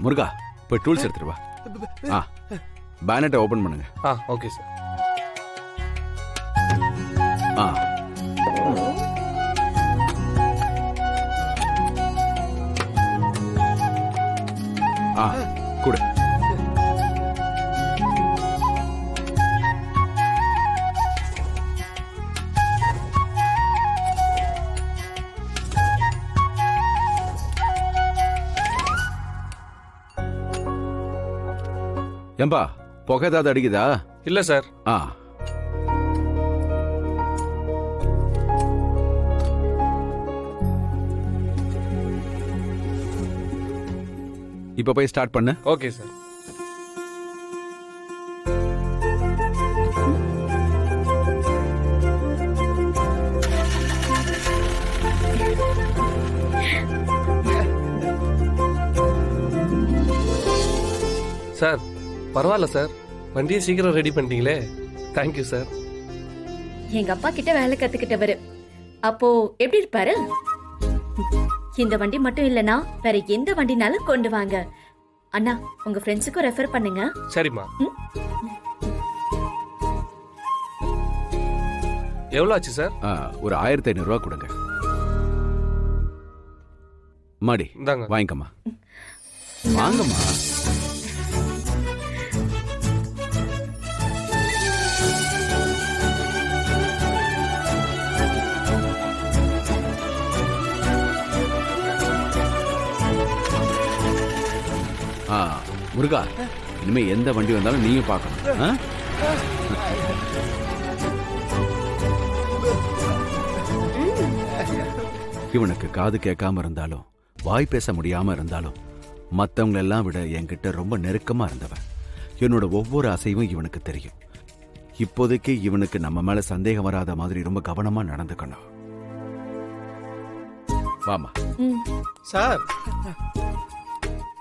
முருகா போய் டூல்ஸ் எடுத்துட்டு வா. பேனட்டை ஓபன் பண்ணுங்க. Okay sir. கொடு. ஏம்பா புகை ஏதாவது அடிக்குதா? இல்ல சார். இப்ப போய் ஸ்டார்ட் பண்ணு. Okay sir. சார் பரவாயில்ல சார், வண்டியை சீக்கிரம் ரெடி பண்ணிட்டீங்களே. Thank you sir. எங்க அப்பா கிட்ட வேலை கத்துக்கிட்டவரு. அப்போ எப்படி இருப்பாரு? இந்த வண்டி மட்டும் இல்லனா வேற எந்த வண்டினாலும் கொண்டு வாங்க அண்ணா. உங்க ஃப்ரெண்ட்ஸுக்கும் ரெஃபர் பண்ணுங்க. சரிம்மா. எவ்வளவு ஆச்சு சார்? ஒரு 1500 ரூபாய் கொடுங்க. மாடி வாங்கிக்கம்மா. வாங்கம்மா. முருகா, இனிமே எந்த வண்டி வந்தாலும் நீயும் பார்க்கணும். இவனுக்கு காது கேட்காம இருந்தாலும் வாய் பேச முடியாம இருந்தாலும் மத்தவங்க எல்லாம் விட என்கிட்ட ரொம்ப நெருக்கமா இருந்தவன். என்னோட ஒவ்வொரு அசைவும் இவனுக்கு தெரியும். இப்போதைக்கு இவனுக்கு நம்ம மேல சந்தேகம் வராத மாதிரி ரொம்ப கவனமா நடந்துக்கணும். வாமா. சார்,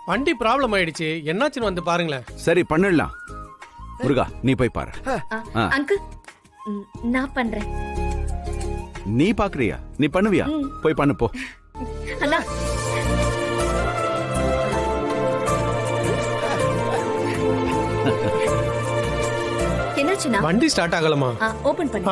வண்டி ப்ராப்ளம் ஆயிடுச்சு, என்னாச்சுன்னு வந்து பாருங்களேன். சரி பண்ணிடலாம். முருகா நீ போய் பாரு. அங்கிள் நான் பண்றேன். நீ பாக்குறியா? நீ பண்ணுவியா? போய் பண்ணு போ. அண்ணா என்னாச்சுன்னா வண்டி ஸ்டார்ட் ஆகலமா? ஓபன் பண்ணு.